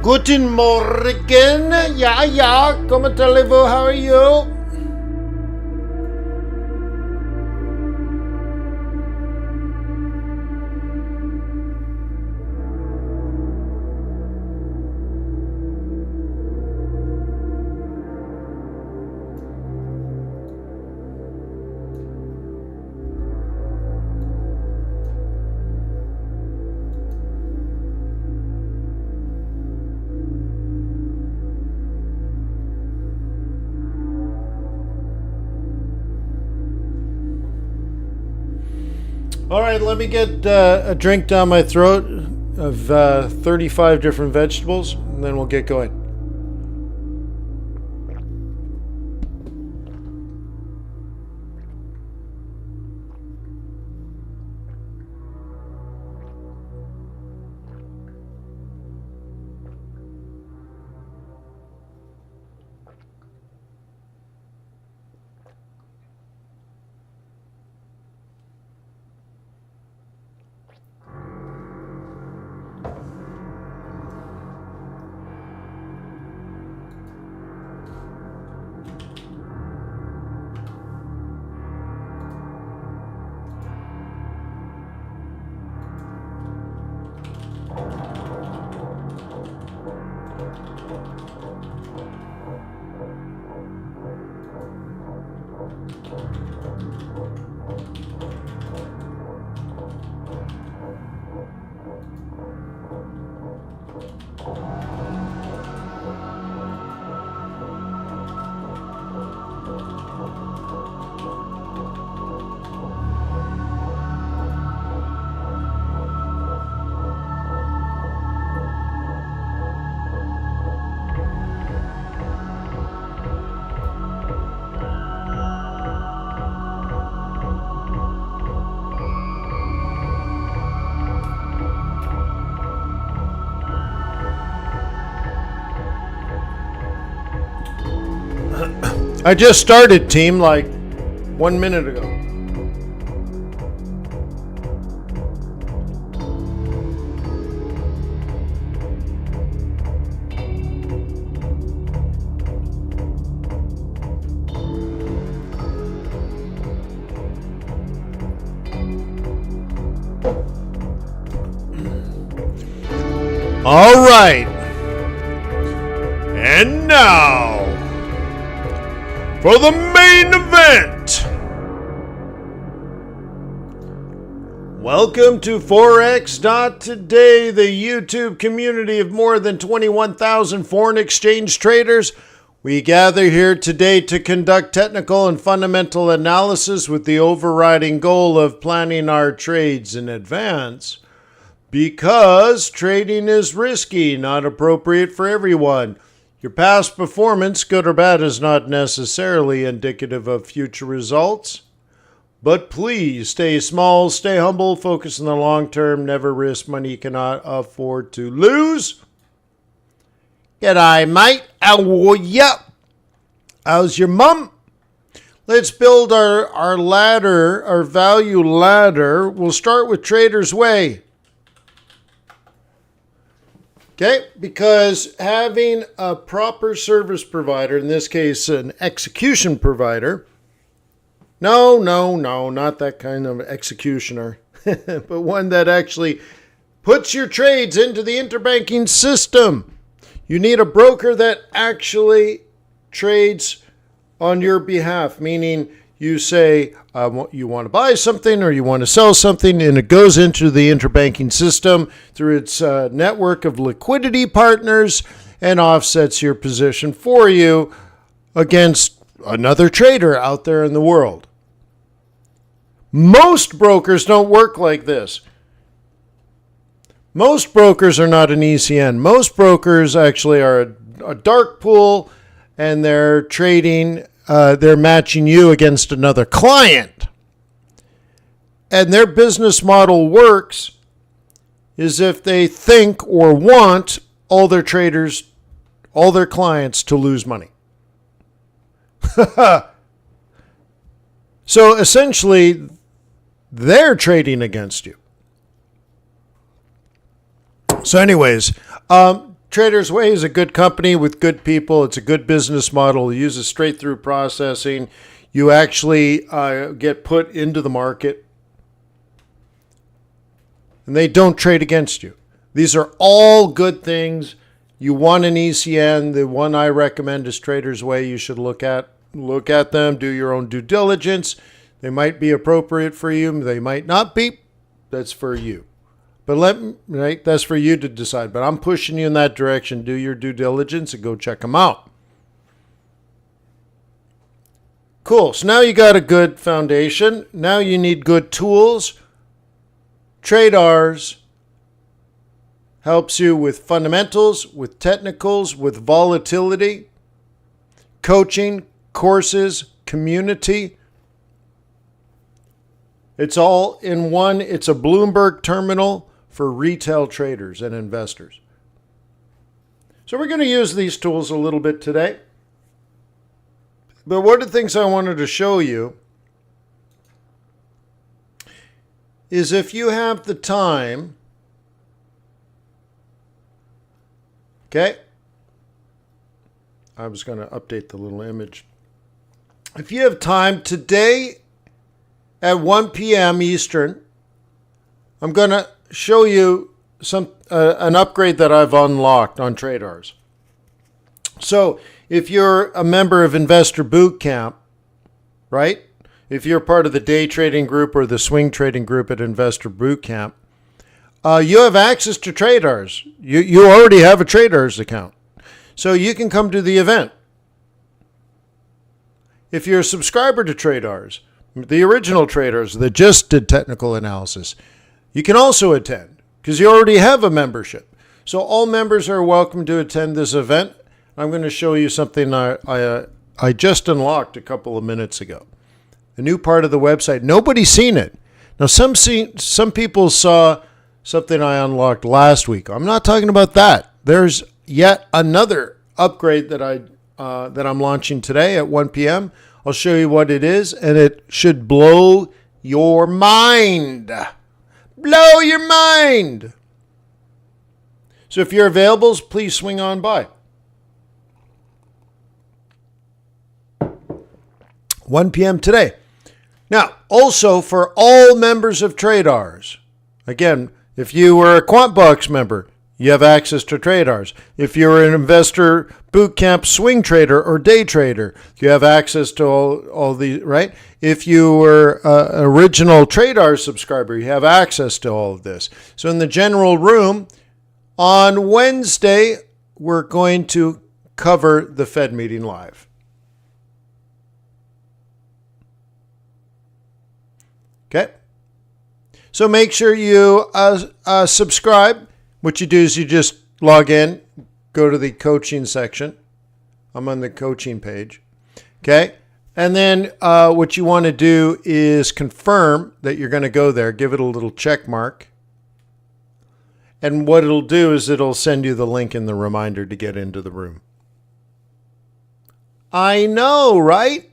Guten Morgen. Ja. ¿Cómo te levo? How are you? All right, let me get a drink down my throat of 35 different vegetables, and then we'll get going. I just started, team, like 1 minute ago. All right. And now, for the main event. Welcome to Forex.Today, the YouTube community of more than 21,000 foreign exchange traders. We gather here today to conduct technical and fundamental analysis with the overriding goal of planning our trades in advance. Because trading is risky, not appropriate for everyone. Your past performance, good or bad, is not necessarily indicative of future results. But please stay small, stay humble, focus on the long term, never risk money you cannot afford to lose. G'day, mate. How are ya? How's your mum? Let's build our ladder, our value ladder. We'll start with Trader's Way. Okay, because having a proper service provider, in this case an execution provider, no, not that kind of executioner, but one that actually puts your trades into the interbanking system. You need a broker that actually trades on your behalf, meaning you say you want to buy something or you want to sell something, and it goes into the interbanking system through its network of liquidity partners and offsets your position for you against another trader out there in the world. Most brokers don't work like this. Most brokers are not an ECN. Most brokers actually are a dark pool, and they're trading. They're matching you against another client. And their business model works is if they think or want all their traders, all their clients to lose money. So essentially, they're trading against you. So anyways, Traders Way is a good company with good people. It's a good business model. It uses straight through processing. You actually get put into the market, and they don't trade against you. These are all good things. You want an ECN. The one I recommend is Traders Way. You should look at them, do your own due diligence. They might be appropriate for you. They might not be. That's for you. But that's for you to decide. But I'm pushing you in that direction. Do your due diligence and go check them out. Cool. So now you got a good foundation. Now you need good tools. TRADARS helps you with fundamentals, with technicals, with volatility, coaching, courses, community. It's all in one. It's a Bloomberg terminal for retail traders and investors. So we're going to use these tools a little bit today. But one of the things I wanted to show you is if you have the time, okay, I was going to update the little image. If you have time today at 1 p.m. Eastern, I'm going to show you an upgrade that I've unlocked on TRADARS. So if you're a member of Investor Bootcamp, right? If you're part of the day trading group or the swing trading group at Investor Bootcamp, you have access to TRADARS. You already have a TRADARS account. So you can come to the event. If you're a subscriber to TRADARS, the original TRADARS that just did technical analysis, you can also attend because you already have a membership. So all members are welcome to attend this event. I'm going to show you something I just unlocked a couple of minutes ago. A new part of the website. Nobody's seen it. Now, some people saw something I unlocked last week. I'm not talking about that. There's yet another upgrade that I'm launching today at 1 p.m. I'll show you what it is, and it should blow your mind. Blow your mind. So if you're available, please swing on by. 1 p.m. today. Now, also for all members of TRADARS, again, if you were a QuantBox member, you have access to TRADARS. If you're an Investor Bootcamp swing trader or day trader, you have access to all the, right? If you were an original TRADARS subscriber, you have access to all of this. So in the general room, on Wednesday, we're going to cover the Fed meeting live. Okay? So make sure you subscribe. What you do is you just log in, go to the coaching section. I'm on the coaching page. Okay? And then what you want to do is confirm that you're going to go there. Give it a little check mark. And what it'll do is it'll send you the link and the reminder to get into the room. I know, right?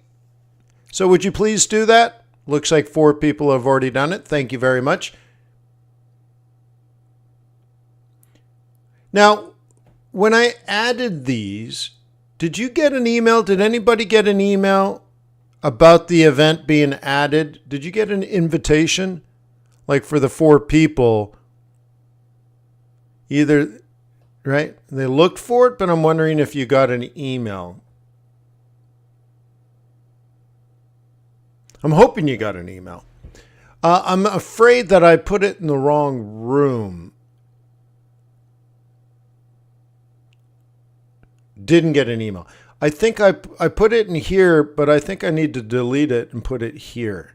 So would you please do that? Looks like 4 people have already done it. Thank you very much. Now, when I added these, did you get an email? Did anybody get an email about the event being added? Did you get an invitation? Like for the 4 people, either, right? They looked for it, but I'm wondering if you got an email. I'm hoping you got an email. I'm afraid that I put it in the wrong room. Didn't get an email. I think I put it in here, but I think I need to delete it and put it here.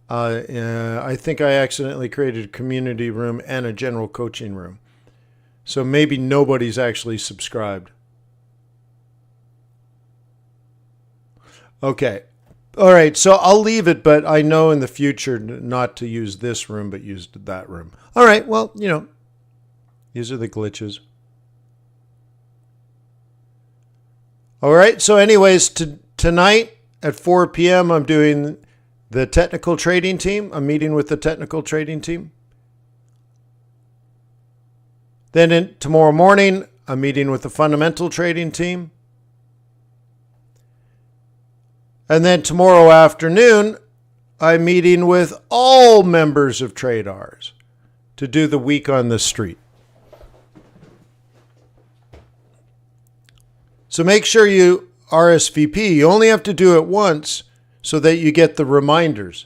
I think I accidentally created a community room and a general coaching room. So maybe nobody's actually subscribed. Okay. All right. So I'll leave it, but I know in the future not to use this room, but use that room. All right. Well, these are the glitches. All right. So anyways, tonight at 4 p.m., I'm doing the technical trading team. I'm meeting with the technical trading team. Then tomorrow morning, I'm meeting with the fundamental trading team. And then tomorrow afternoon, I'm meeting with all members of TRADARS to do the week on the street. So make sure you RSVP. You only have to do it once so that you get the reminders.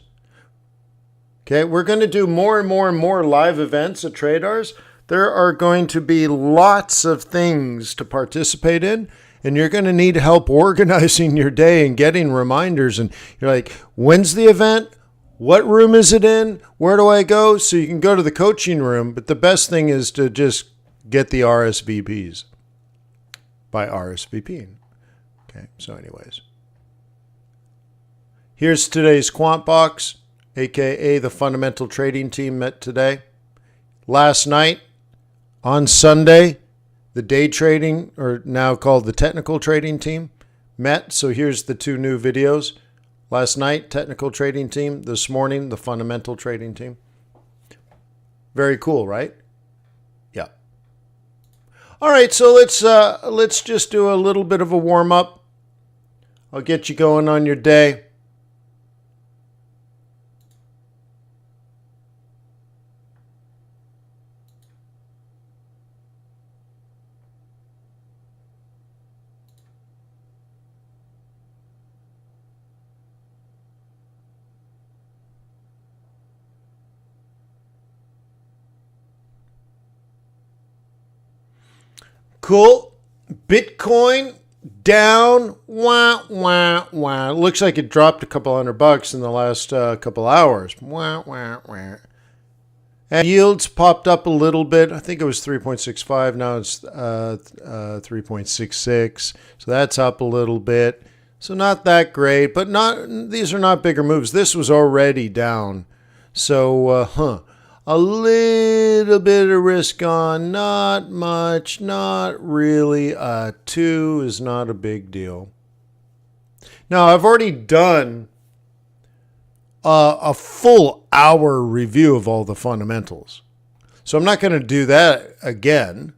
Okay, we're going to do more and more and more live events at TRADARS. There are going to be lots of things to participate in, and you're going to need help organizing your day and getting reminders. And you're like, when's the event? What room is it in? Where do I go? So you can go to the coaching room, but the best thing is to just get the RSVPs by RSVPing. Okay, so anyways. Here's today's Quant Box, aka the fundamental trading team met today. Last night, on Sunday, the day trading, or now called the technical trading team, met. So here's the two new videos. Last night, technical trading team. This morning, the fundamental trading team. Very cool, right? Yeah. All right, so let's just do a little bit of a warm up. I'll get you going on your day. Cool. Bitcoin down. Wah, wah, wah. Looks like it dropped a couple $100 in the last couple hours. Wah, wah, wah. And yields popped up a little bit. I think it was 3.65. Now it's 3.66. So that's up a little bit. So not that great, but these are not bigger moves. This was already down. So, a little bit of risk on, not much, not really. 2 is not a big deal. Now, I've already done a full hour review of all the fundamentals. So I'm not going to do that again.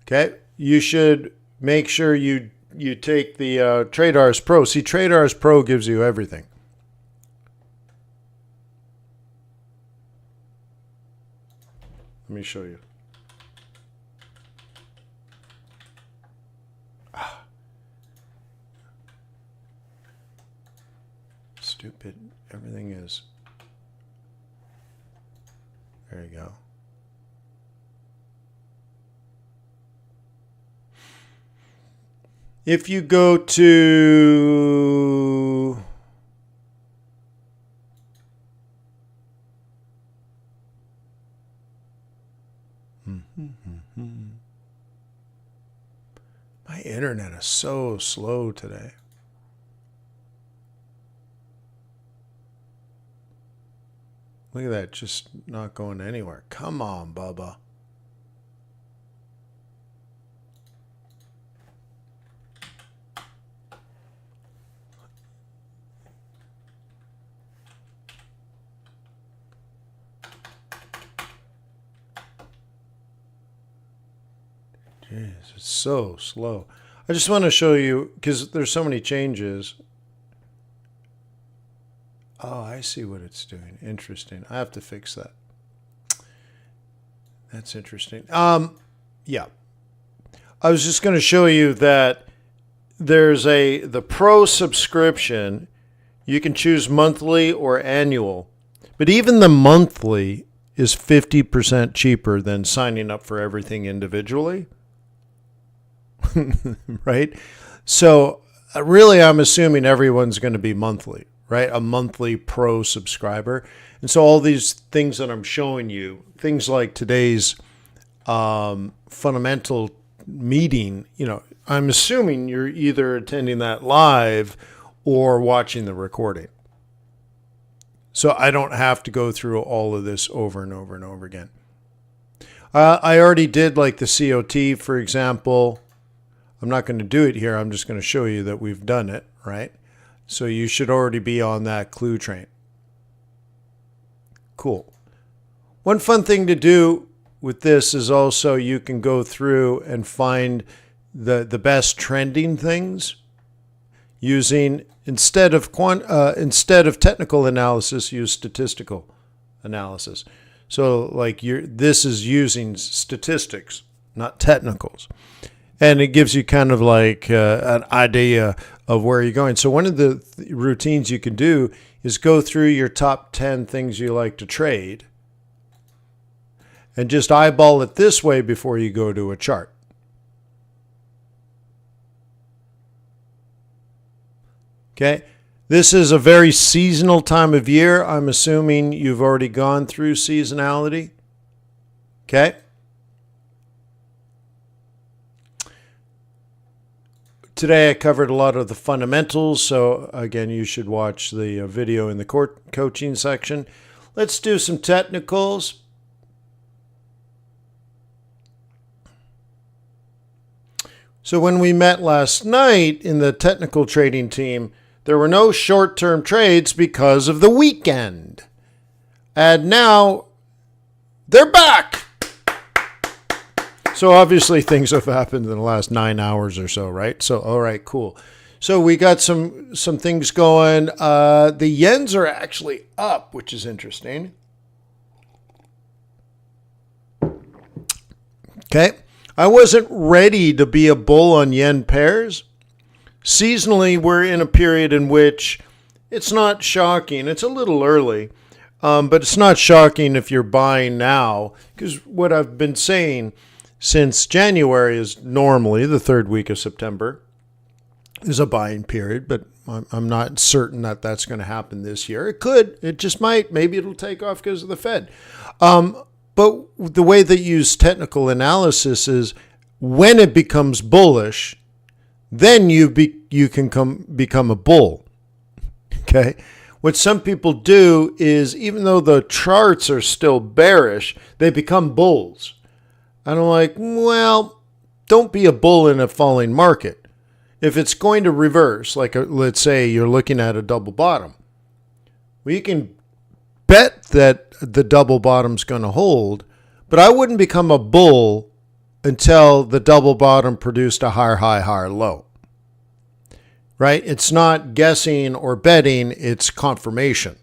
Okay? You should make sure you take the TRADARS Pro. See, TRADARS Pro gives you everything. Let me show you. Stupid. Everything is. There you go. If you go to my internet is so slow today. Look at that, just not going anywhere. Come on, Bubba. Jeez, it's so slow. I just want to show you, because there's so many changes. Oh, I see what it's doing. Interesting. I have to fix that. That's interesting. Yeah. I was just going to show you that there's the Pro subscription. You can choose monthly or annual. But even the monthly is 50% cheaper than signing up for everything individually. Right? So really, I'm assuming everyone's going to be monthly, right? A monthly Pro subscriber. And so all these things that I'm showing you, things like today's fundamental meeting, I'm assuming you're either attending that live or watching the recording. So I don't have to go through all of this over and over and over again. I already did like the COT, for example. I'm not going to do it here. I'm just going to show you that we've done it, right? So you should already be on that clue train. Cool. One fun thing to do with this is also you can go through and find the best trending things using, instead of technical analysis, use statistical analysis. So like this is using statistics, not technicals. And it gives you kind of like an idea of where you're going. So one of the routines you can do is go through your top 10 things you like to trade and just eyeball it this way before you go to a chart. Okay, this is a very seasonal time of year. I'm assuming you've already gone through seasonality. Okay. Today I covered a lot of the fundamentals, so again, you should watch the video in the coaching section. Let's do some technicals. So when we met last night in the technical trading team, there were no short-term trades because of the weekend. And now they're back. So obviously things have happened in the last 9 hours or so, right? So, all right, cool. So we got some things going. The yens are actually up, which is interesting. Okay. I wasn't ready to be a bull on yen pairs. Seasonally, we're in a period in which it's not shocking. It's a little early, but it's not shocking if you're buying now, because what I've been saying since January is normally the third week of September is a buying period, but I'm not certain that that's going to happen this year. It could. It just might. Maybe it'll take off because of the Fed. But the way they use technical analysis is when it becomes bullish, then you can become a bull. Okay? What some people do is, even though the charts are still bearish, they become bulls. And I'm like, well, don't be a bull in a falling market. If it's going to reverse, like let's say you're looking at a double bottom, well, you can bet that the double bottom's going to hold, but I wouldn't become a bull until the double bottom produced a higher high, higher low. Right? It's not guessing or betting, it's confirmation.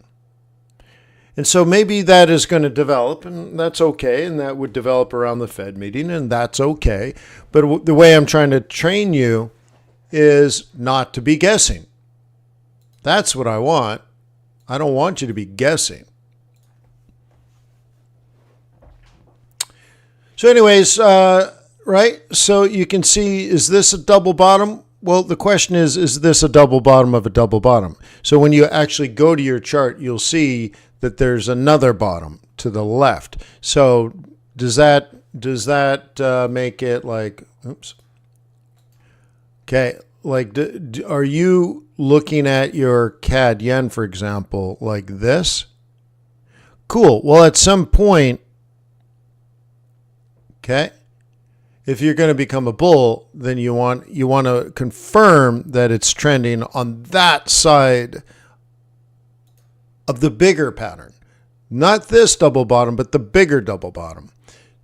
And so maybe that is going to develop, and that's okay, and that would develop around the Fed meeting, and that's okay. But the way I'm trying to train you is not to be guessing. That's what I want. I don't want you to be guessing. So anyways, right? So you can see, is this a double bottom? Well, the question is this a double bottom of a double bottom? So when you actually go to your chart, you'll see that there's another bottom to the left. So does that make it like, oops. Okay, like are you looking at your CAD yen, for example, like this? Cool. Well, at some point, okay, if you're going to become a bull, then you want to confirm that it's trending on that side of the bigger pattern. Not this double bottom, but the bigger double bottom.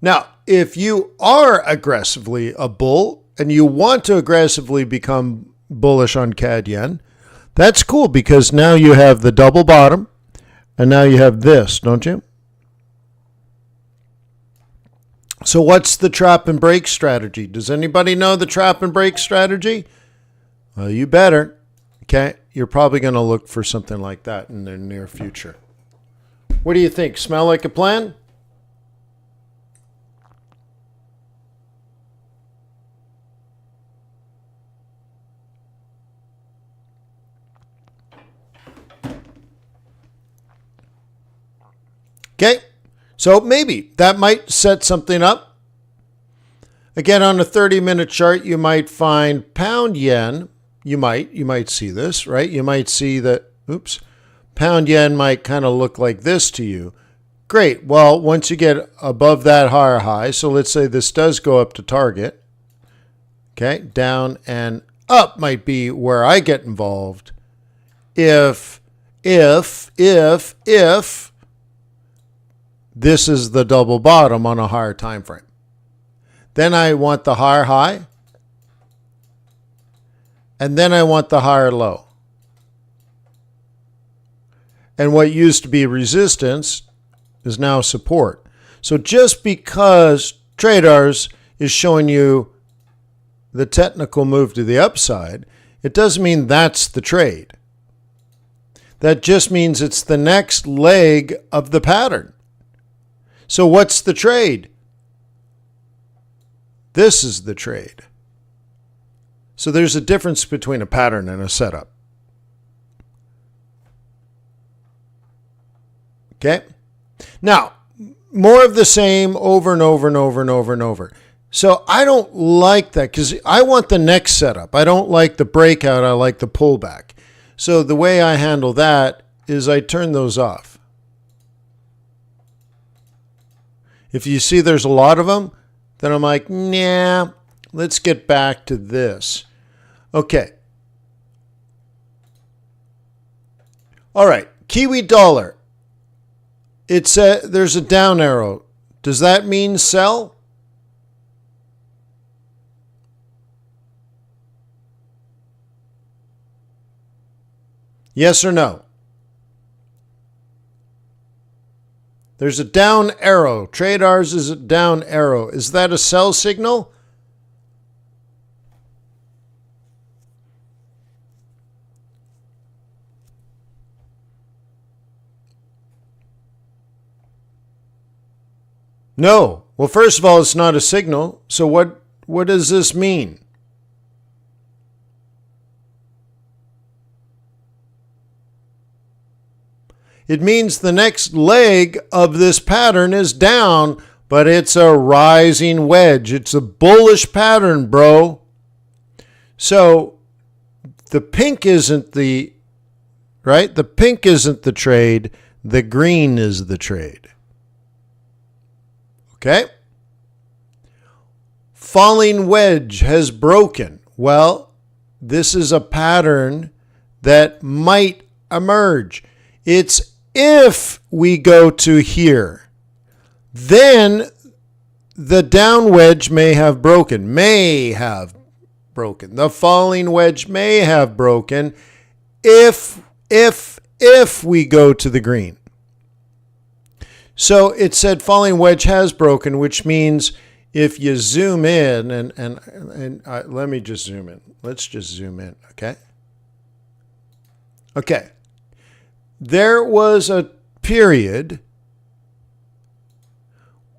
Now, if you are aggressively a bull and you want to aggressively become bullish on CAD yen, that's cool because now you have the double bottom and now you have this, don't you? So what's the trap and break strategy? Does anybody know the trap and break strategy? Well, you better. Okay, you're probably going to look for something like that in the near future. What do you think? Smell like a plan? Okay, so maybe that might set something up. Again, on a 30-minute chart, you might find pound yen. You might see this, right? You might see that, oops, pound yen might kind of look like this to you. Great. Well, once you get above that higher high, so let's say this does go up to target. Okay, down and up might be where I get involved. If this is the double bottom on a higher time frame. Then I want the higher high. And then I want the higher low. And what used to be resistance is now support. So just because TRADARS is showing you the technical move to the upside, it doesn't mean that's the trade. That just means it's the next leg of the pattern. So what's the trade? This is the trade. So there's a difference between a pattern and a setup. Okay? Now, more of the same over and over and over and over and over. So I don't like that because I want the next setup. I don't like the breakout. I like the pullback. So the way I handle that is I turn those off. If you see there's a lot of them, then I'm like, nah, let's get back to this. Okay. All right. Kiwi dollar. There's a down arrow. Does that mean sell? Yes or no? There's a down arrow. TRADARS is a down arrow. Is that a sell signal? No. Well, first of all, it's not a signal. So what does this mean? It means the next leg of this pattern is down, but it's a rising wedge. It's a bullish pattern, bro. So the pink isn't the, right? The pink isn't the trade. The green is the trade. Okay? Falling wedge has broken. Well, this is a pattern that might emerge. It's if we go to here, then the down wedge may have broken. The falling wedge may have broken if we go to the green. So it said falling wedge has broken, which means if you zoom in, and let me just zoom in. Let's just zoom in, okay? Okay. There was a period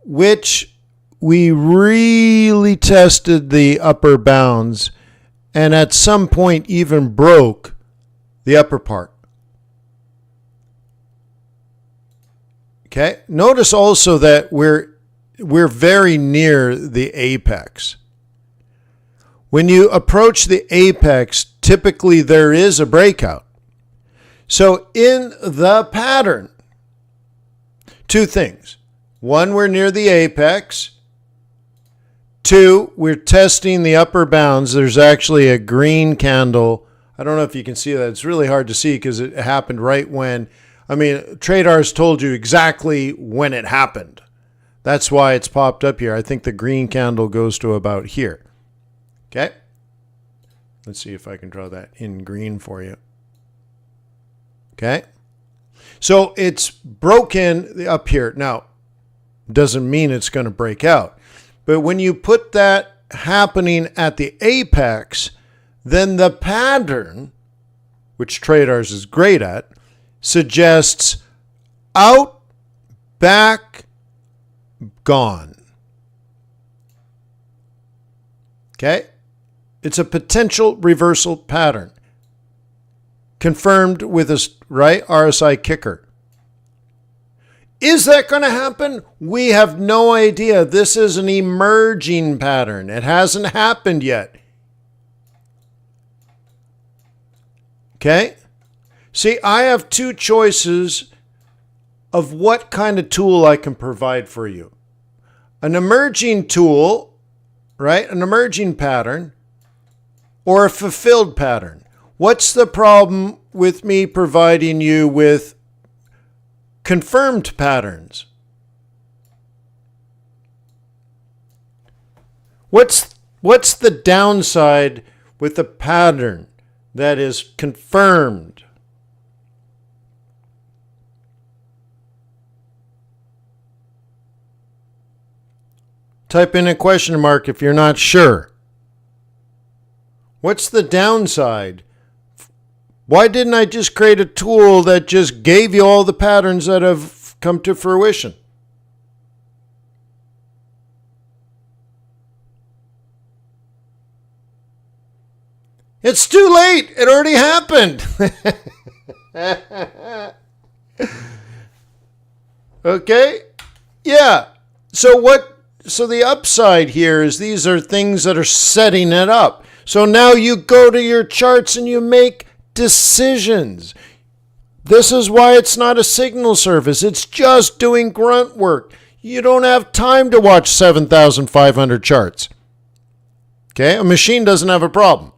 which we really tested the upper bounds and at some point even broke the upper part. Okay. Notice also that we're very near the apex. When you approach the apex, typically there is a breakout. So in the pattern, two things. One, we're near the apex. Two, we're testing the upper bounds. There's actually a green candle. I don't know if you can see that. It's really hard to see because it happened right when, TRADARS told you exactly when it happened. That's why it's popped up here. I think the green candle goes to about here. Okay? Let's see if I can draw that in green for you. Okay? So it's broken up here. Now, doesn't mean it's going to break out. But when you put that happening at the apex, then the pattern, which TRADARS is great at, suggests out, back, gone. Okay? It's a potential reversal pattern. Confirmed with a RSI kicker. Is that going to happen? We have no idea. This is an emerging pattern. It hasn't happened yet. Okay? See, I have two choices of what kind of tool I can provide for you. An emerging tool, right? An emerging pattern, or a fulfilled pattern. What's the problem with me providing you with confirmed patterns? What's the downside with a pattern that is confirmed? Type in a question mark if you're not sure. What's the downside? Why didn't I just create a tool that just gave you all the patterns that have come to fruition? It's too late. It already happened. Okay? Yeah. So the upside here is these are things that are setting it up. So now you go to your charts and you make decisions. This is why it's not a signal service. It's just doing grunt work. You don't have time to watch 7,500 charts. Okay? A machine doesn't have a problem.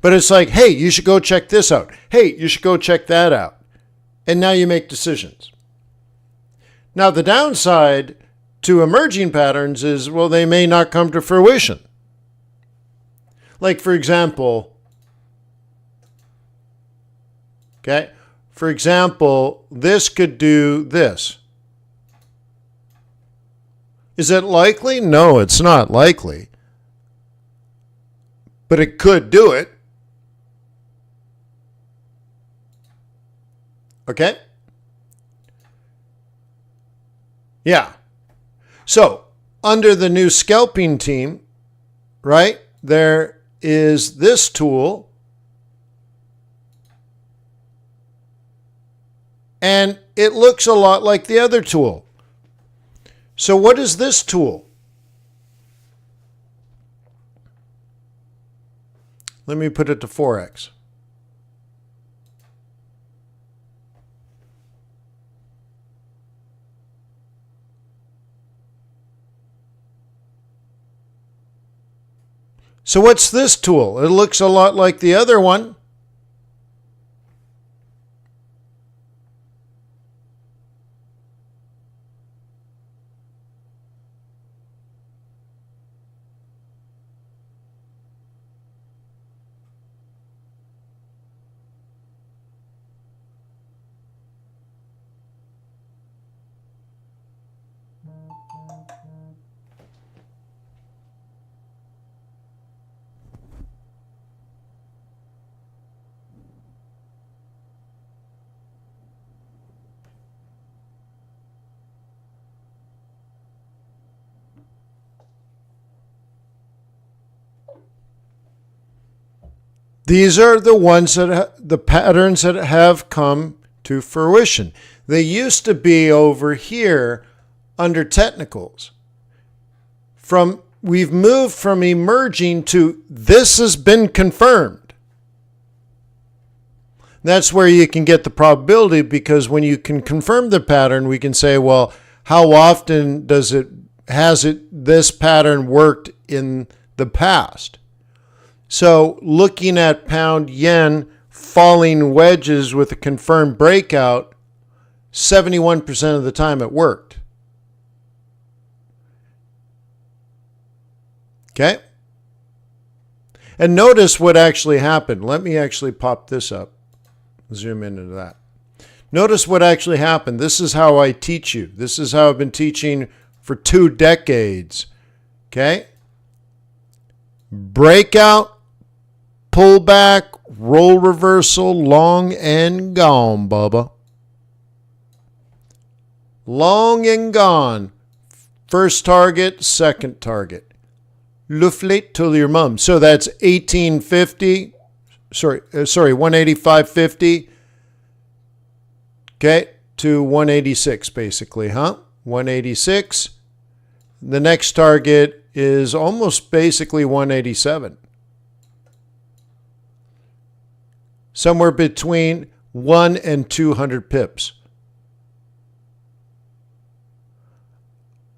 But it's like, hey, you should go check this out. Hey, you should go check that out. And now you make decisions. Now, the downside to emerging patterns is, well, they may not come to fruition. Like, for example, this could do this. Is it likely? No, it's not likely. But it could do it. Okay? Yeah. So, under the new scalping team, right, there is this tool. And it looks a lot like the other tool. So what is this tool? Let me put it to Forex. So what's this tool? It looks a lot like the other one. These are the ones the patterns that have come to fruition. They used to be over here under technicals. We've moved from emerging to this has been confirmed. That's where you can get the probability, because when you can confirm the pattern, we can say, well, how often has this pattern worked in the past? So looking at pound yen falling wedges with a confirmed breakout, 71% of the time it worked. Okay? And notice what actually happened. Let me actually pop this up. Zoom into that. Notice what actually happened. This is how I teach you. This is how I've been teaching for 2 decades. Okay? Breakout, pullback, roll reversal, long and gone, Bubba. Long and gone. First target, second target. Luftlet till your mum. So that's 1850. Sorry, 185.50. Okay, to 186 basically, huh? 186. The next target is almost basically 187. Somewhere between 1 and 200 pips.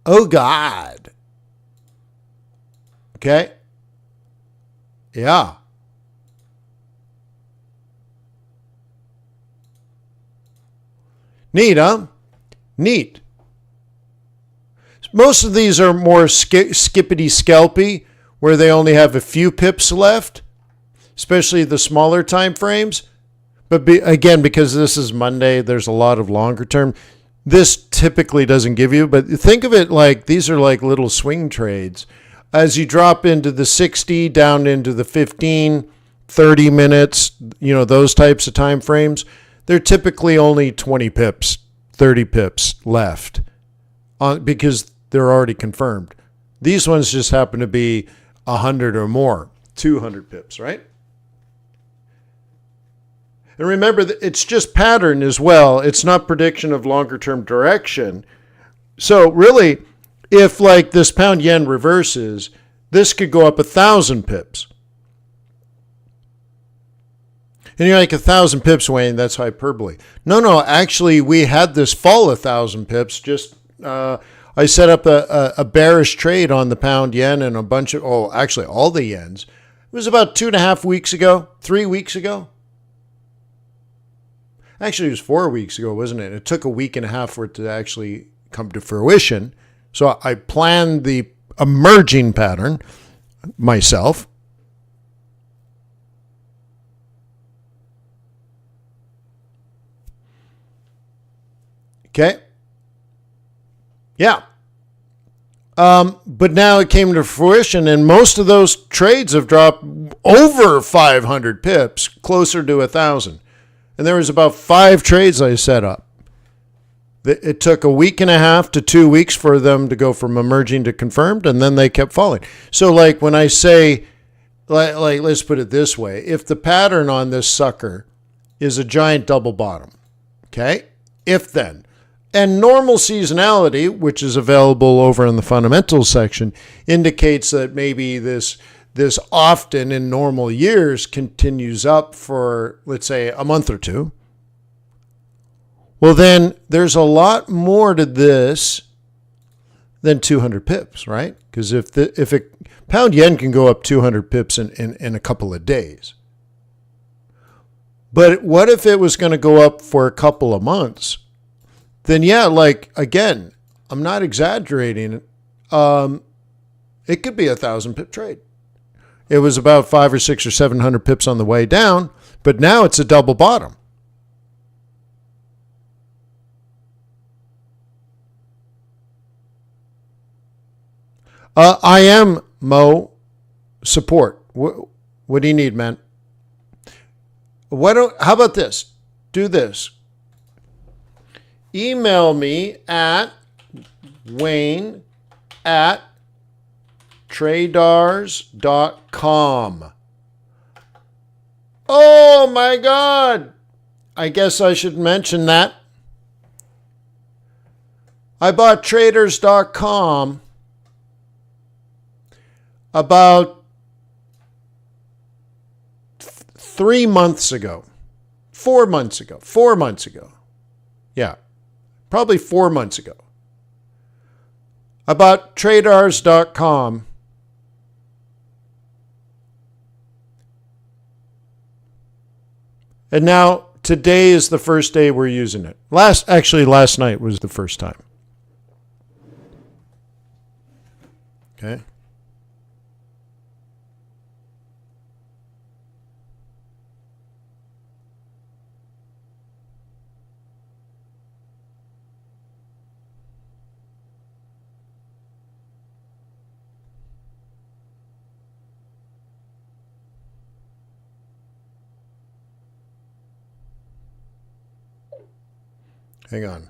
Oh, God. Okay? Yeah. Neat, huh? Neat. Most of these are more skippity scalpy, where they only have a few pips left, especially the smaller time frames. But again, because this is Monday, there's a lot of longer term. This typically doesn't give you, but think of it like these are like little swing trades. As you drop into the 60, down into the 15, 30 minutes, those types of time frames, they're typically only 20 pips, 30 pips left because they're already confirmed. These ones just happen to be 100 or more, 200 pips, right? And remember, that it's just pattern as well. It's not prediction of longer term direction. So really, if like this pound yen reverses, this could go up 1,000 pips. And you're like, 1,000 pips, Wayne, that's hyperbole. No, actually, we had this fall 1,000 pips. Just I set up a bearish trade on the pound yen and a bunch of, actually all the yens. It was about 2.5 weeks ago, 3 weeks ago. Actually, it was 4 weeks ago, wasn't it? It took a week and a half for it to actually come to fruition. So I planned the emerging pattern myself. Okay. Yeah. But now it came to fruition, and most of those trades have dropped over 500 pips, closer to 1,000. And there was about 5 trades I set up. It took a week and a half to 2 weeks for them to go from emerging to confirmed, and then they kept falling. So like when I say, like let's put it this way, if the pattern on this sucker is a giant double bottom, okay? If then, and normal seasonality, which is available over in the fundamentals section, indicates that maybe this often in normal years continues up for, let's say, a month or two. Well, then there's a lot more to this than 200 pips, right? Because if a pound yen can go up 200 pips in a couple of days. But what if it was going to go up for a couple of months? Then yeah, like again, I'm not exaggerating. It could be 1,000 pip trade. It was about 500 or 600 or 700 pips on the way down, but now it's a double bottom. I am Mo support. What do you need, man? How about this? Do this. Email me at wayne@tradars.com. Oh my God. I guess I should mention that. I bought traders.com about 3 months ago. 4 months ago. 4 months ago. Yeah. Probably 4 months ago. I bought TRADARS.com. And now today is the first day we're using it. Last night was the first time. Okay. Hang on.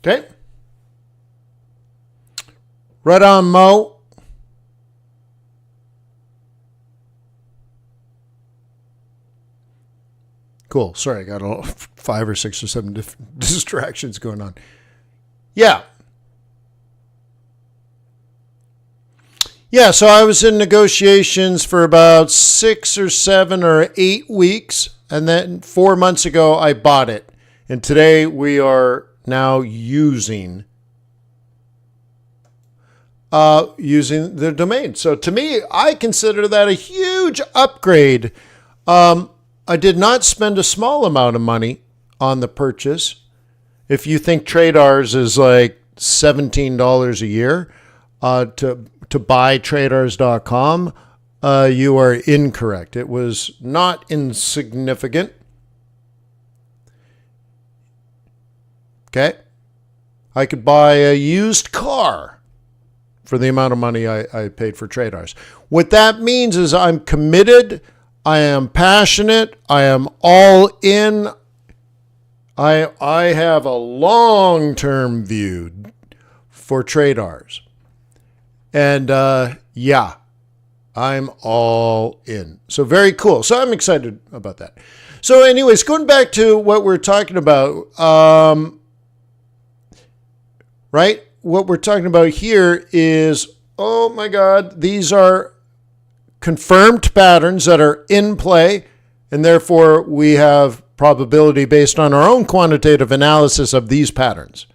Okay. Right on, Mo. Cool. Sorry, I got 5 or 6 or 7 distractions going on. Yeah. Yeah, so I was in negotiations for about 6 or 7 or 8 weeks, and then 4 months ago I bought it. And today we are now using the domain. So to me, I consider that a huge upgrade. I did not spend a small amount of money on the purchase. If you think TRADARS is like $17 a year to buy TRADARS.com, you are incorrect. It was not insignificant. Okay. I could buy a used car for the amount of money I paid for TRADARS. What that means is I'm committed, I am passionate, I am all in. I have a long-term view for TRADARS. And yeah, I'm all in. So very cool. So I'm excited about that. So anyways, going back to what we're talking about, right? What we're talking about here is, oh my God, these are confirmed patterns that are in play, and therefore we have probability based on our own quantitative analysis of these patterns.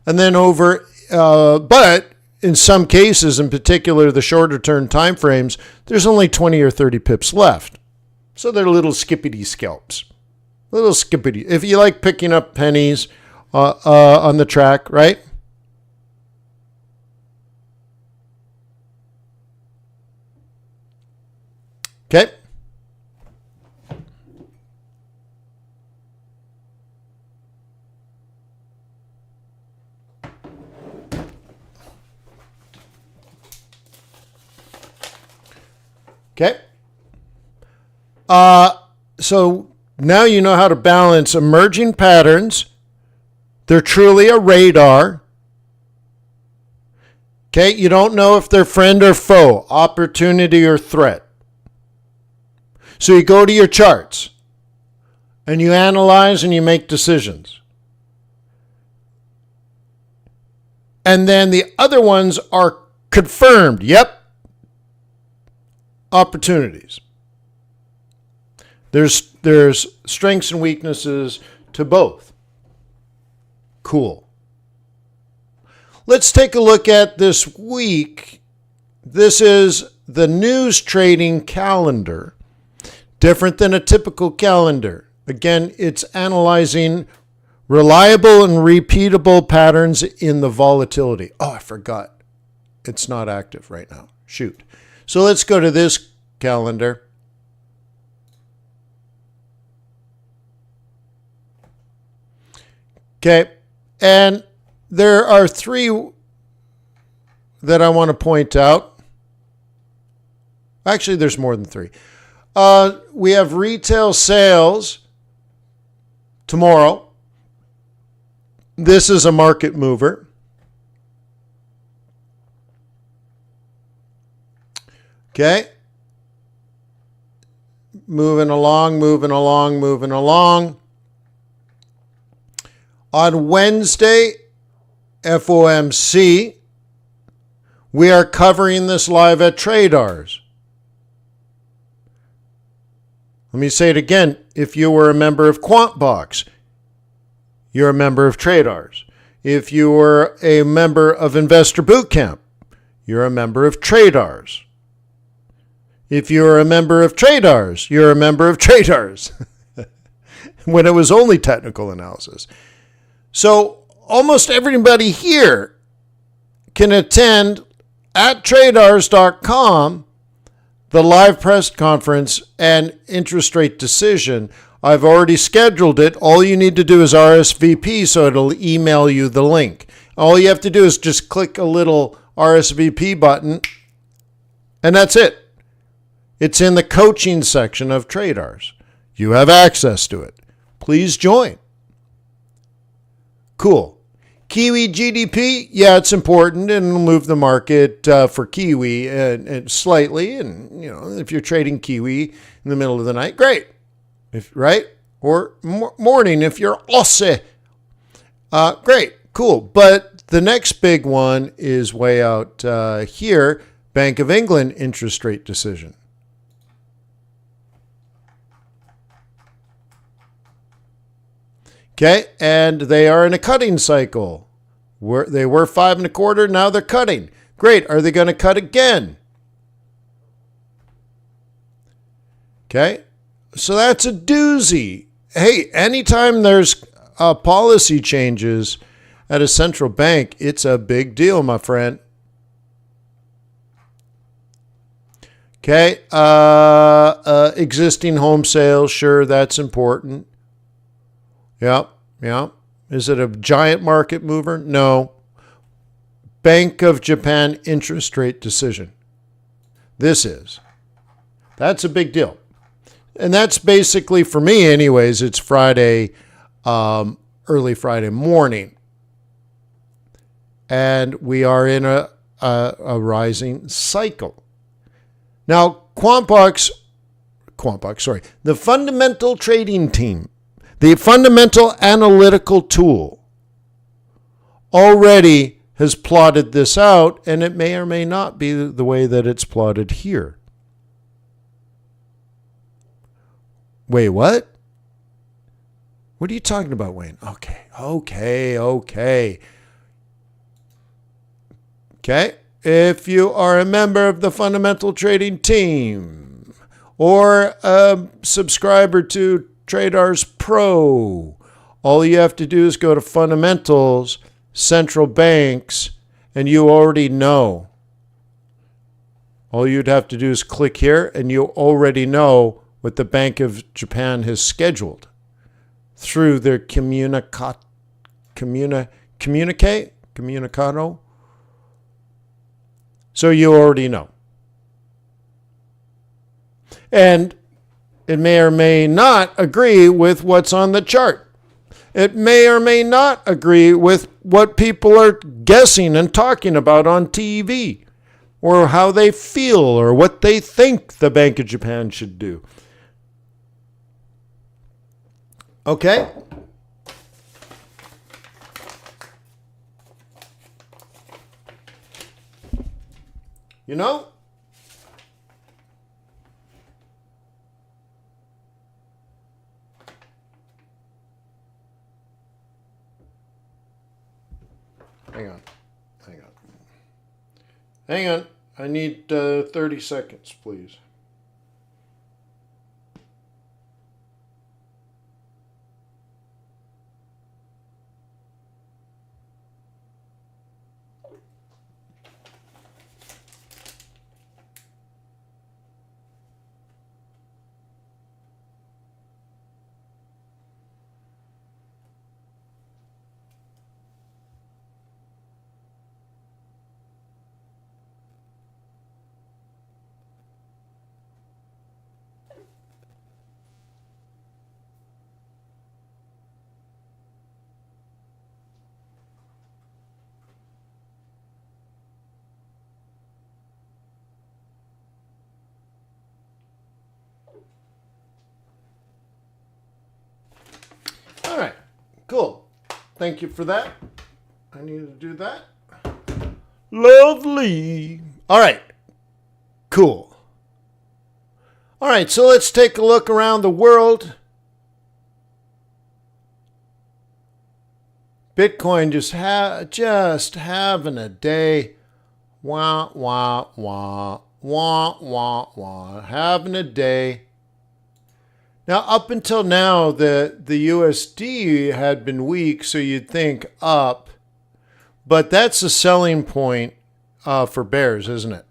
And then but in some cases, in particular the shorter term time frames, there's only 20 or 30 pips left. So they're little skippity scalps. Little skippity. If you like picking up pennies on the track, right? Okay. Okay. So now you know how to balance emerging patterns. They're truly a radar. Okay. You don't know if they're friend or foe, opportunity or threat. So you go to your charts and you analyze and you make decisions. And then the other ones are confirmed. Yep. Opportunities. There's strengths and weaknesses to both. Cool. Let's take a look at this week. This is the news trading calendar. Different than a typical calendar. Again, it's analyzing reliable and repeatable patterns in the volatility. Oh, I forgot. It's not active right now. Shoot. So let's go to this calendar. Okay. And there are 3 that I want to point out. Actually, there's more than 3. We have retail sales tomorrow. This is a market mover. Okay. Moving along, moving along, moving along. On Wednesday, FOMC, we are covering this live at TRADARS. Let me say it again. If you were a member of QuantBox, you're a member of TRADARS. If you were a member of Investor Bootcamp, you're a member of TRADARS. If you're a member of TRADARS, you're a member of TRADARS. When it was only technical analysis. So almost everybody here can attend at TRADARS.com the live press conference and interest rate decision. I've already scheduled it. All you need to do is RSVP, so it'll email you the link. All you have to do is just click a little RSVP button, and that's it. It's in the coaching section of TRADARS. You have access to it. Please join. Cool. Kiwi GDP, yeah, it's important, and it'll move the market for Kiwi and slightly. And you know, if you're trading Kiwi in the middle of the night, great, right? Or morning if you're Aussie, great, cool. But the next big one is way out here, Bank of England interest rate decision. Okay, and they are in a cutting cycle. They were 5 1/4, now they're cutting. Great, are they going to cut again? Okay, so that's a doozy. Hey, anytime there's policy changes at a central bank, it's a big deal, my friend. Okay, existing home sales, sure, that's important. Yep. Is it a giant market mover? No. Bank of Japan interest rate decision. This is. That's a big deal. And that's basically, for me anyways, it's Friday, early Friday morning. And we are in a rising cycle. Now, the fundamental trading team, the fundamental analytical tool already has plotted this out, and it may or may not be the way that it's plotted here. Wait, what? What are you talking about, Wayne? Okay. If you are a member of the fundamental trading team or a subscriber to TRADARS Pro, all you have to do is go to fundamentals, central banks, and you already know. All you'd have to do is click here, and you already know what the Bank of Japan has scheduled through their communicado. So you already know. And it may or may not agree with what's on the chart. It may or may not agree with what people are guessing and talking about on TV, or how they feel, or what they think the Bank of Japan should do. Okay? You know? Hang on. I need 30 seconds, please. All right, cool. Thank you for that. I needed to do that. Lovely. All right, cool. All right, so let's take a look around the world. Bitcoin just having a day. Wah, wah, wah. Wah, wah, wah. Having a day. Now, up until now, the USD had been weak, so you'd think up. But that's a selling point for bears, isn't it?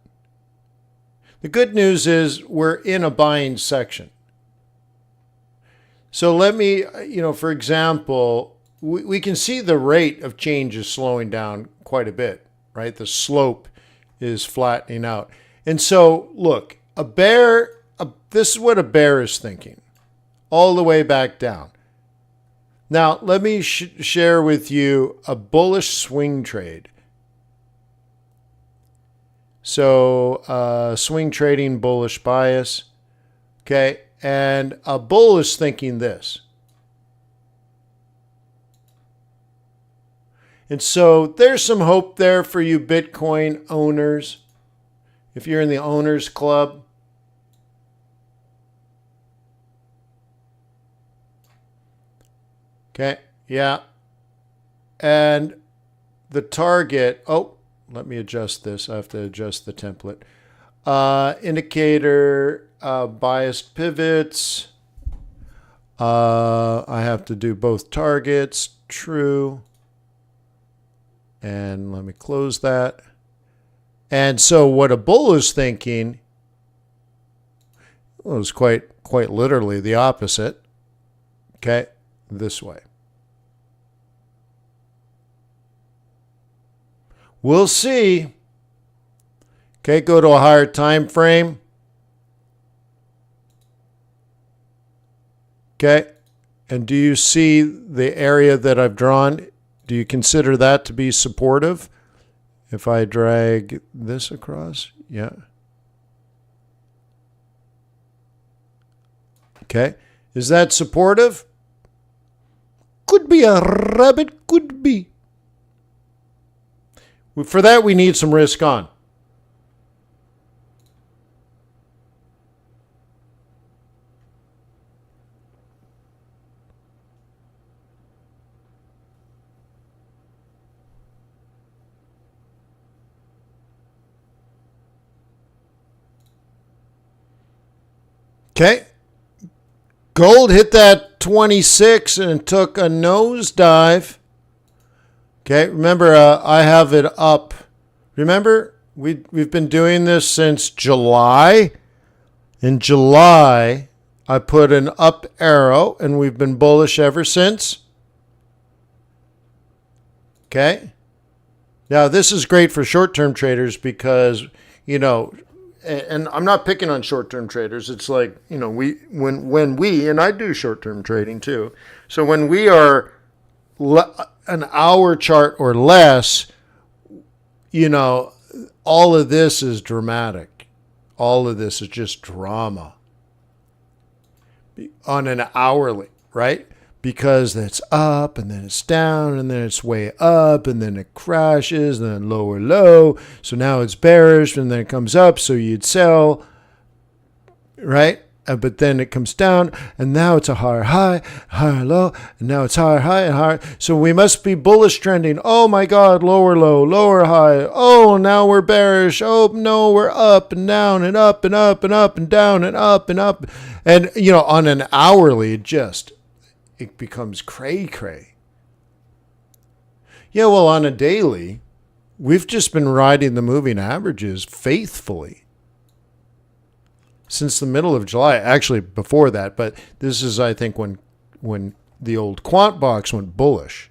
The good news is we're in a buying section. So let me, for example, we can see the rate of change is slowing down quite a bit, right? The slope is flattening out. And so, look, this is what a bear is thinking. All the way back down. Now, let me share with you a bullish swing trade. So, swing trading, bullish bias. Okay, and a bull is thinking this. And so there's some hope there for you Bitcoin owners. If you're in the owners club. Okay, yeah. And the target, oh, let me adjust this. I have to adjust the template. Indicator, biased pivots. I have to do both targets, true. And let me close that. And so what a bull is thinking was quite literally the opposite. Okay, this way. We'll see. Okay, go to a higher time frame. Okay, and do you see the area that I've drawn? Do you consider that to be supportive? If I drag this across, yeah. Okay, is that supportive? Could be a rabbit, could be. For that, we need some risk on. Okay. Gold hit that 26 and took a nosedive. Okay, remember, I have it up. Remember, we've been doing this since July. In July, I put an up arrow, and we've been bullish ever since. Okay. Now, this is great for short-term traders because, you know, and I'm not picking on short-term traders. It's like, you know, when we, and I do short-term trading too. So when we are an hour chart or less, you know, all of this is dramatic. All of this is just drama on an hourly, right? Because it's up and then it's down and then it's way up and then it crashes and then lower low. So now it's bearish and then it comes up. So you'd sell, right? But then it comes down and now it's a higher high, higher low, and now it's higher high and higher. So we must be bullish trending. Oh my God, lower low, lower high. Oh, now we're bearish. Oh no, we're up and down and up and up and up and down and up and up. And, you know, on an hourly, it becomes cray-cray. Yeah, well, on a daily, we've just been riding the moving averages faithfully since the middle of July. Actually, before that, but this is, I think, when the old quant box went bullish.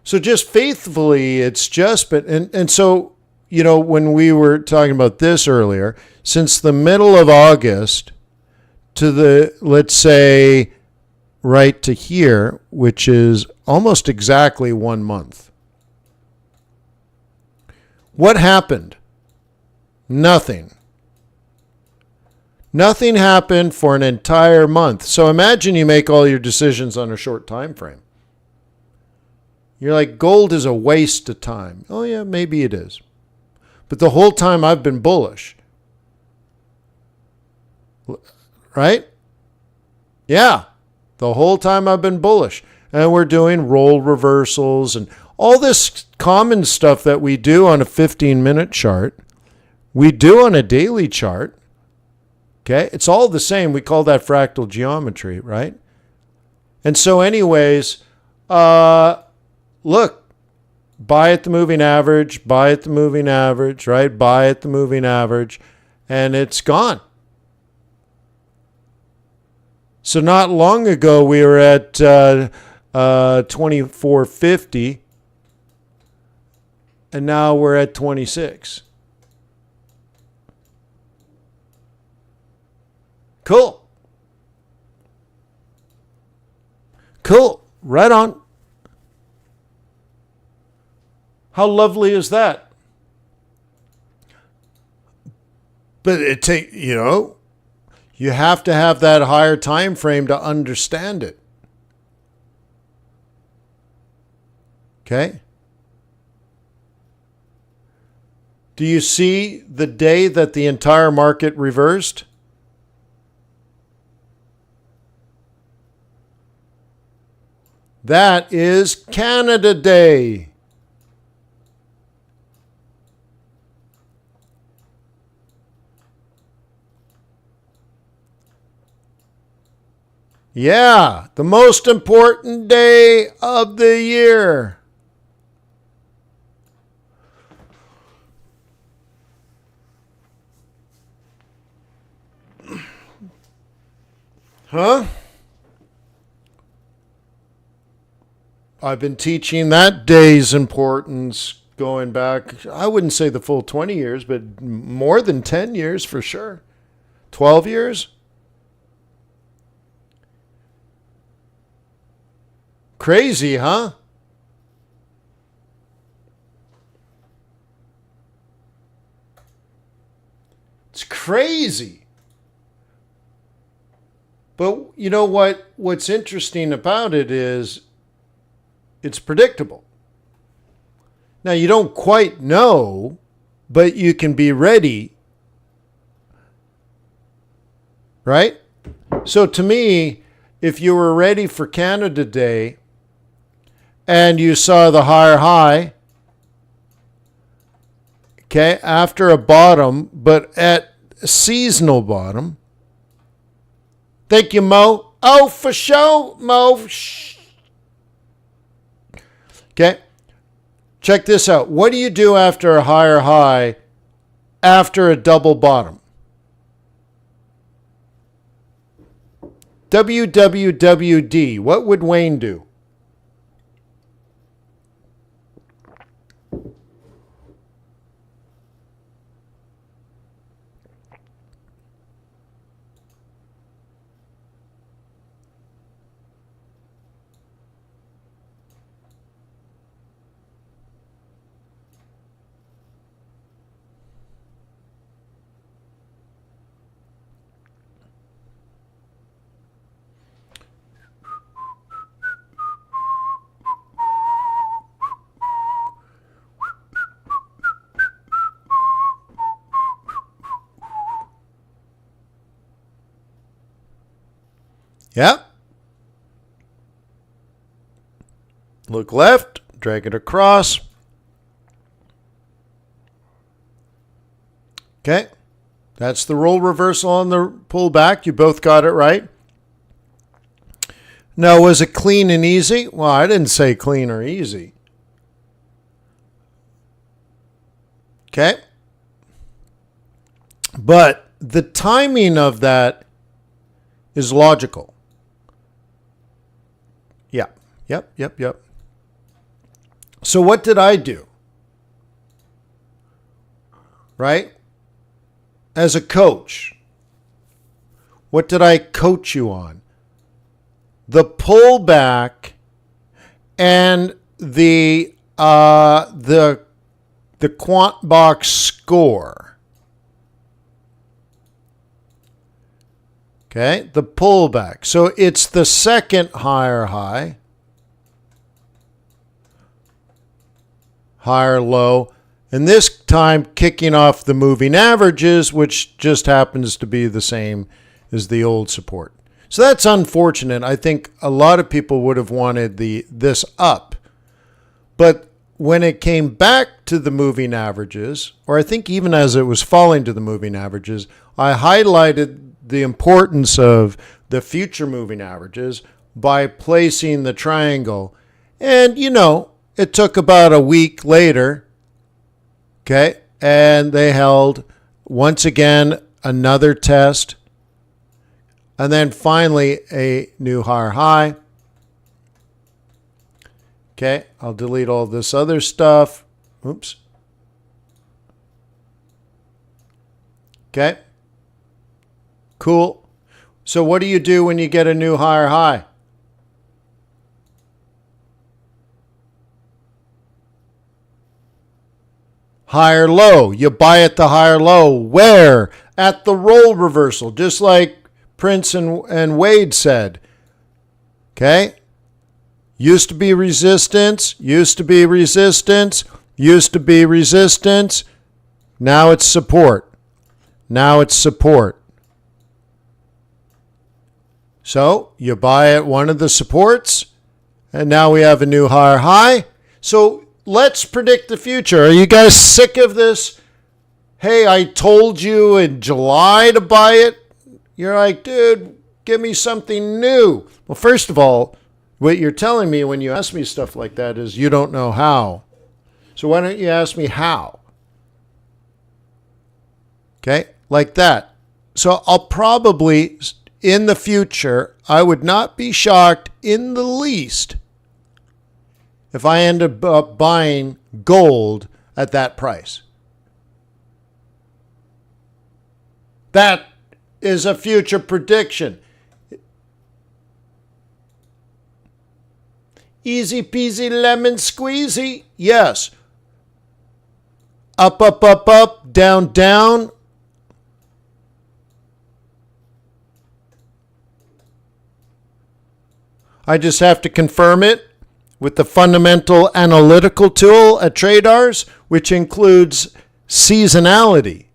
So just faithfully, it's just been, and so, you know, when we were talking about this earlier, since the middle of August to the, let's say, right to here, which is almost exactly 1 month. What happened? Nothing. Nothing happened for an entire month. So imagine you make all your decisions on a short time frame. You're like, gold is a waste of time. Oh yeah, maybe it is. But the whole time I've been bullish. Right? Yeah. The whole time I've been bullish. And we're doing roll reversals and all this common stuff that we do on a 15-minute chart. We do on a daily chart. Okay? It's all the same. We call that fractal geometry, right? And so anyways, look, buy at the moving average, buy at the moving average, right? Buy at the moving average, and it's gone. So not long ago, we were at 2450, and now we're at 26. Cool. Cool. Right on. How lovely is that? But it takes, you know, you have to have that higher time frame to understand it. Okay? Do you see the day that the entire market reversed? That is Canada Day. Yeah, the most important day of the year. Huh? I've been teaching that day's importance going back, I wouldn't say the full 20 years, but more than 10 years for sure. 12 years? Crazy, huh? It's crazy. But you know what? What's interesting about it is it's predictable. Now, you don't quite know, but you can be ready. Right? So to me, if you were ready for Canada Day and you saw the higher high, okay, after a bottom, but at a seasonal bottom. Thank you, Mo. Oh, for sure, Mo. Okay. Check this out. What do you do after a higher high after a double bottom? WWWD. What would Wayne do? Yep. Look left, drag it across. Okay. That's the role reversal on the pullback. You both got it right. Now, was it clean and easy? Well, I didn't say clean or easy. Okay. But the timing of that is logical. Yep. So what did I do? Right? As a coach, what did I coach you on? The pullback and the quant box score. Okay, the pullback. So it's the second higher high, higher low, and this time kicking off the moving averages, which just happens to be the same as the old support. So that's unfortunate. I think a lot of people would have wanted this up. But when it came back to the moving averages, or I think even as it was falling to the moving averages, I highlighted the importance of the future moving averages by placing the triangle. And, it took about a week later, okay, and they held once again another test, and then finally a new higher high. Okay, I'll delete all this other stuff. Oops. Okay. Cool. So what do you do when you get a new higher high? Higher low. You buy at the higher low. Where? At the roll reversal, just like Prince and Wade said. Okay? Used to be resistance, used to be resistance, used to be resistance. Now it's support. Now it's support. So you buy at one of the supports, and now we have a new higher high. So let's predict the future. Are you guys sick of this? Hey, I told you in July to buy it. You're like, dude, give me something new. Well, first of all, what you're telling me when you ask me stuff like that is you don't know how. So why don't you ask me how? Okay, like that. So I'll probably, in the future, I would not be shocked in the least if I end up buying gold at that price. That is a future prediction. Easy peasy lemon squeezy. Yes. Up, up, up, up, down, down. I just have to confirm it with the fundamental analytical tool at TRADARS, which includes seasonality.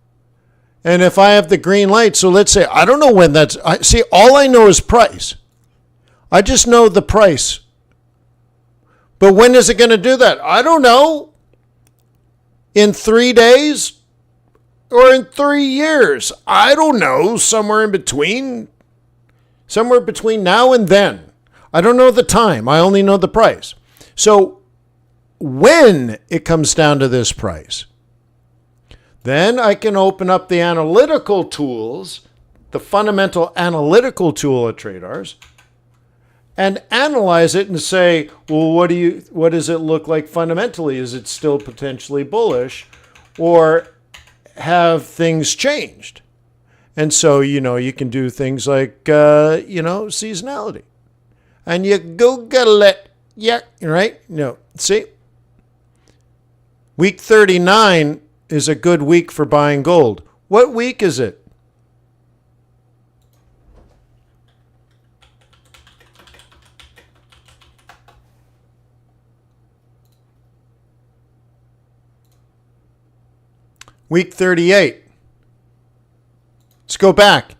And if I have the green light, so let's say, I don't know when that's, see, all I know is price. I just know the price. But when is it going to do that? I don't know. In 3 days or in 3 years? I don't know. Somewhere in between. Somewhere between now and then. I don't know the time. I only know the price. So when it comes down to this price, then I can open up the analytical tools, the fundamental analytical tool at TRADARS, and analyze it and say, well, what does it look like fundamentally? Is it still potentially bullish, or have things changed? And so, you can do things like, seasonality. And you Google it. Yeah, right? No, see? Week 39 is a good week for buying gold. What week is it? Week 38. Let's go back.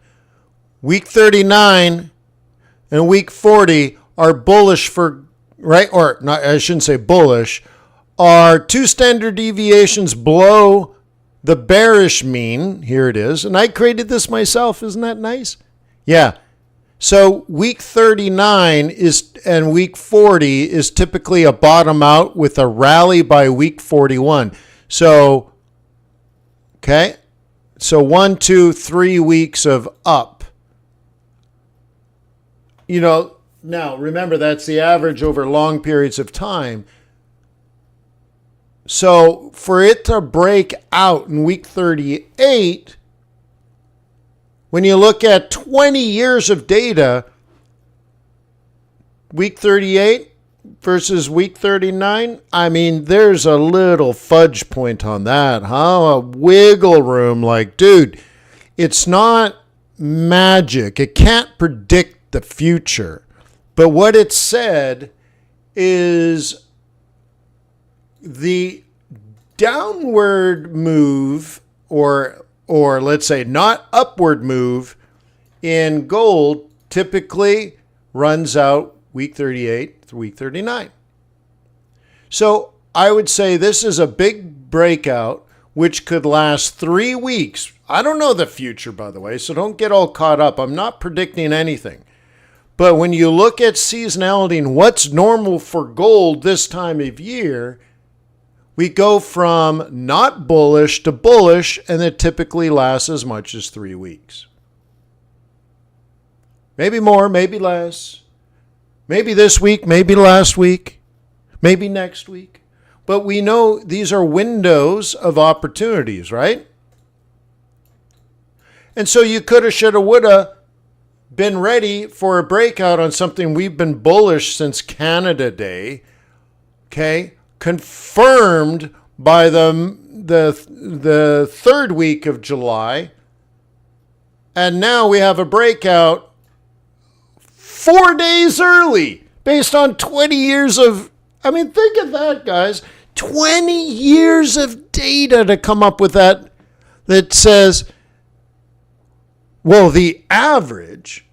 Week 39 and week 40 are bullish for, right? Or not, I shouldn't say bullish, are 2 standard deviations below the bearish mean. Here it is. And I created this myself. Isn't that nice? Yeah. So week 39 and week 40 is typically a bottom out with a rally by week 41. So, okay. So 1, 2, 3 weeks of up. Now remember, that's the average over long periods of time. So for it to break out in week 38, when you look at 20 years of data, week 38 versus week 39, there's a little fudge point on that, huh? A wiggle room, like, dude, it's not magic. It can't predict the future. But what it said is the downward move, or let's say not upward move in gold, typically runs out week 38 through week 39. So I would say this is a big breakout, which could last 3 weeks. I don't know the future, by the way, so don't get all caught up. I'm not predicting anything. But when you look at seasonality and what's normal for gold this time of year, we go from not bullish to bullish, and it typically lasts as much as 3 weeks. Maybe more, maybe less. Maybe this week, maybe last week, maybe next week. But we know these are windows of opportunities, right? And so you coulda, shoulda, woulda been ready for a breakout on something we've been bullish since Canada Day. Okay? Confirmed by the third week of July. And now we have a breakout 4 days early based on 20 years of, think of that, guys. 20 years of data to come up with that that says, well, the average,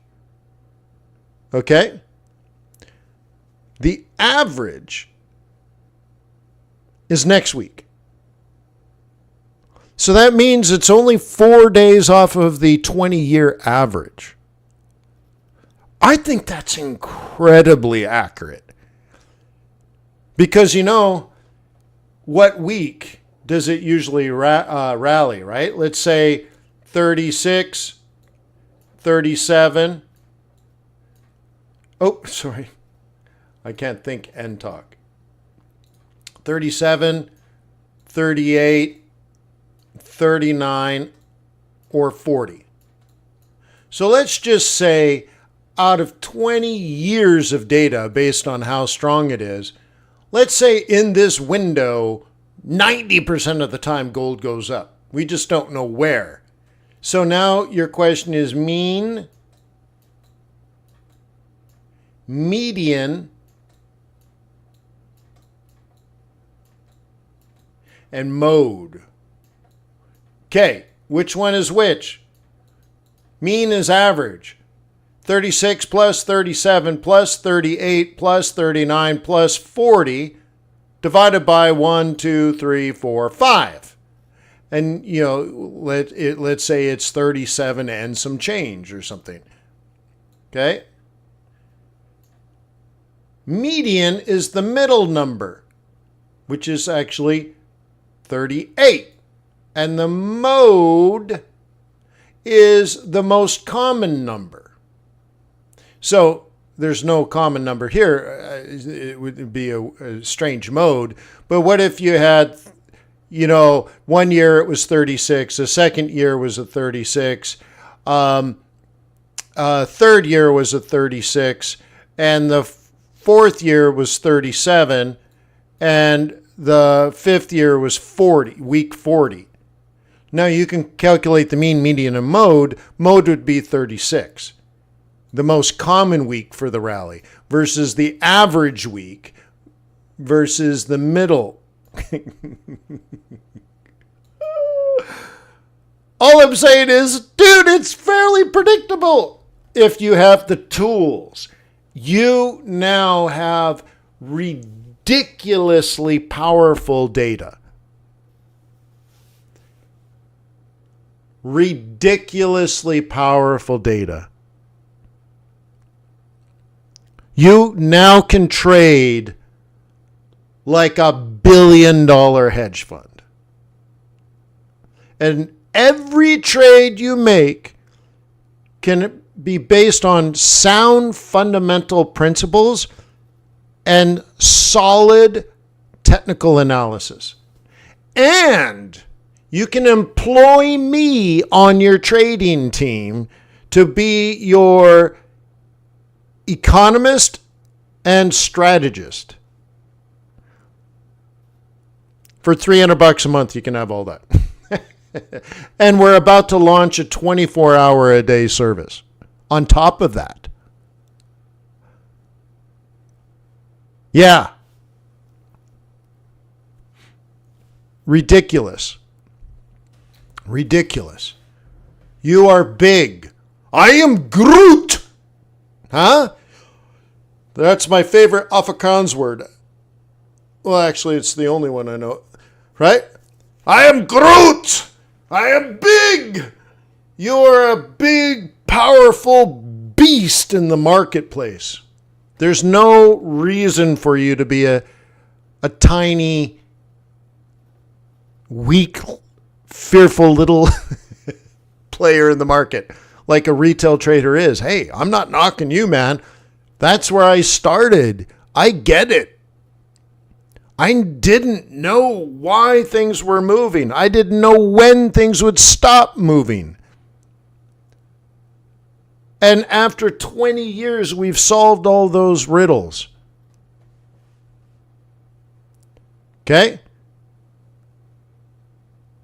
okay? The average is next week. So that means it's only 4 days off of the 20-year average. I think that's incredibly accurate. Because, what week does it usually rally, right? Let's say 36, 37. Oh, sorry. I can't think and talk. 37, 38, 39, or 40. So let's just say out of 20 years of data based on how strong it is, let's say in this window, 90% of the time gold goes up. We just don't know where. So now your question is mean, median, and mode. Okay, which one is which? Mean is average. 36 plus 37 plus 38 plus 39 plus 40 divided by 1, 2, 3, 4, 5. And, let's say it's 37 and some change or something. Okay? Median is the middle number, which is actually 38. And the mode is the most common number. So there's no common number here. It would be a strange mode. But what if you had, 1 year it was 36, the second year was a 36, third year was a 36, and the fourth year was 37, and the fifth year was 40, week 40. Now you can calculate the mean, median, and mode. Mode would be 36, the most common week for the rally, versus the average week versus the middle. All I'm saying is, dude, it's fairly predictable if you have the tools. You now have ridiculously powerful data. Ridiculously powerful data. You now can trade like $1 billion hedge fund. And every trade you make can be based on sound fundamental principles and solid technical analysis. And you can employ me on your trading team to be your economist and strategist. For $300 a month, you can have all that. And we're about to launch a 24-hour-a-day service on top of that. Yeah. Ridiculous. Ridiculous. You are big. I am Groot. Huh? That's my favorite Afrikaans word. Well, actually, it's the only one I know. Right? I am Groot. I am big. You're a big, powerful beast in the marketplace. There's no reason for you to be a tiny, weak, fearful little player in the market like a retail trader is. Hey, I'm not knocking you, man. That's where I started. I get it. I didn't know why things were moving. I didn't know when things would stop moving. And after 20 years, we've solved all those riddles. Okay?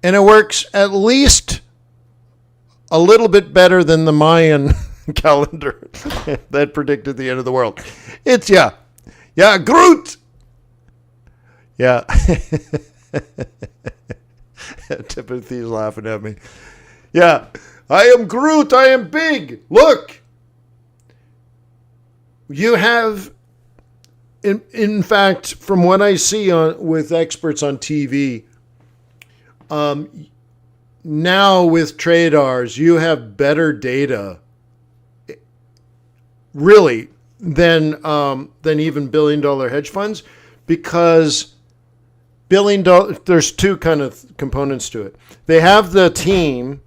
And it works at least a little bit better than the Mayan calendar that predicted the end of the world. It's, yeah, Groot. Yeah. Timothy's laughing at me. Yeah. I am Groot. I am big. Look. You have, in fact, from what I see with experts on TV, now with TRADARS, you have better data, really, than even billion-dollar hedge funds, because there's two kind of components to it. They have the team,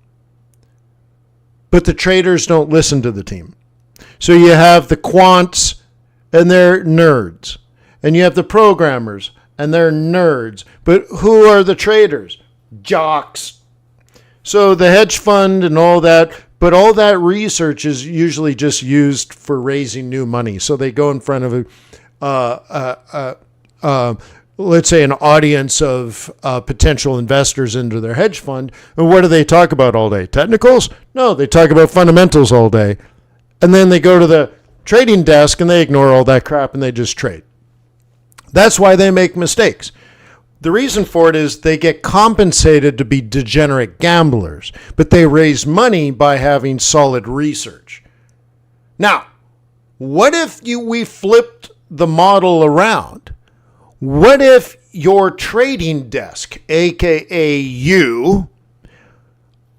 but the traders don't listen to the team. So you have the quants, and they're nerds. And you have the programmers, and they're nerds. But who are the traders? Jocks. So the hedge fund and all that, but all that research is usually just used for raising new money. So they go in front of let's say an audience of potential investors into their hedge fund. And what do they talk about all day? Technicals? No, they talk about fundamentals all day. And then they go to the trading desk and they ignore all that crap and they just trade. That's why they make mistakes. The reason for it is they get compensated to be degenerate gamblers, but they raise money by having solid research. Now, what if we flipped the model around? What if your trading desk, aka you,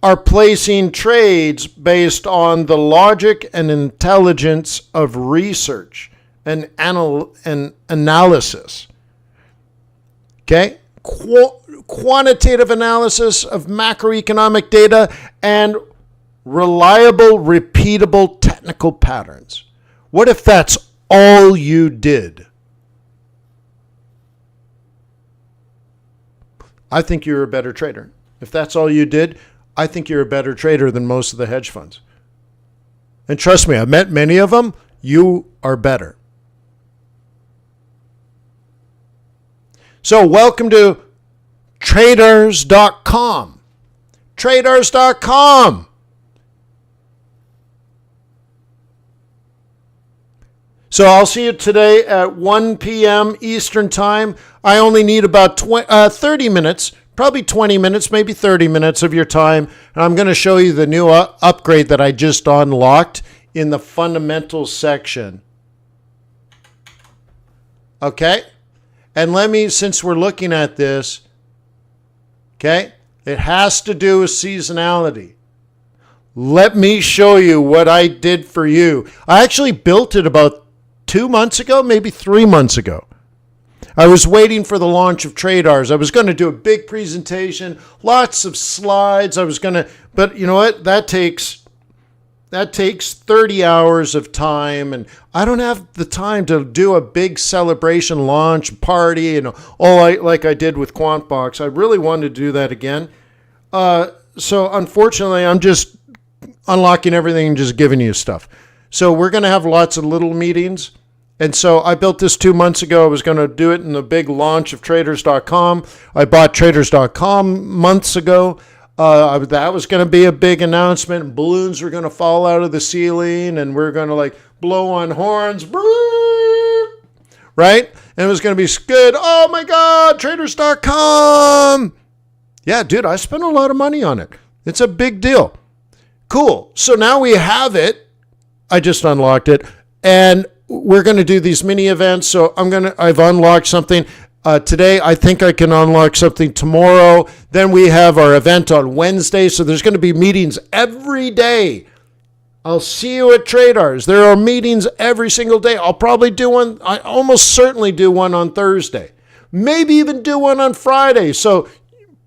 are placing trades based on the logic and intelligence of research and analysis? Okay? Quantitative analysis of macroeconomic data and reliable, repeatable technical patterns. What if that's all you did? I think you're a better trader. If that's all you did, I think you're a better trader than most of the hedge funds. And trust me, I've met many of them. You are better. So welcome to tradars.com. Tradars.com. So I'll see you today at 1 p.m. Eastern Time. I only need about 30 minutes, probably 20 minutes, maybe 30 minutes of your time. And I'm going to show you the new upgrade that I just unlocked in the fundamentals section. Okay? And let me, since we're looking at this, okay, it has to do with seasonality. Let me show you what I did for you. I actually built it about 2 months ago, maybe 3 months ago. I was waiting for the launch of TRADARS. I was going to do a big presentation, lots of slides. But you know what? That takes 30 hours of time, and I don't have the time to do a big celebration launch party and like I did with QuantBox. I really wanted to do that again. So unfortunately, I'm just unlocking everything and just giving you stuff. So we're going to have lots of little meetings. And so I built this 2 months ago. I was going to do it in the big launch of tradars.com. I bought tradars.com months ago. That was going to be a big announcement. Balloons were going to fall out of the ceiling, and we're going to blow on horns, right? And it was going to be good. Oh my God, tradars.com. Yeah, dude, I spent a lot of money on it. It's a big deal. Cool. So now we have it. I just unlocked it, and we're going to do these mini events. So I've unlocked something. Today, I think I can unlock something tomorrow. Then we have our event on Wednesday. So there's going to be meetings every day. I'll see you at TRADARS. There are meetings every single day. I'll probably do one. I almost certainly do one on Thursday. Maybe even do one on Friday. So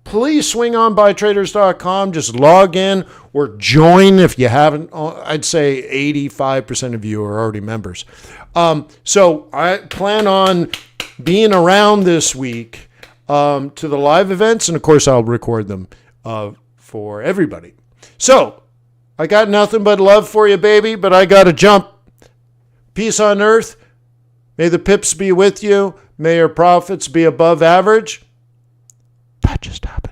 please swing on by tradars.com. Just log in or join if you haven't. I'd say 85% of you are already members. So I plan on being around this week to the live events, and of course I'll record them for everybody. So I got nothing but love for you, baby, but I got to jump. Peace on earth. May the pips be with you. May your profits be above average. That just happened.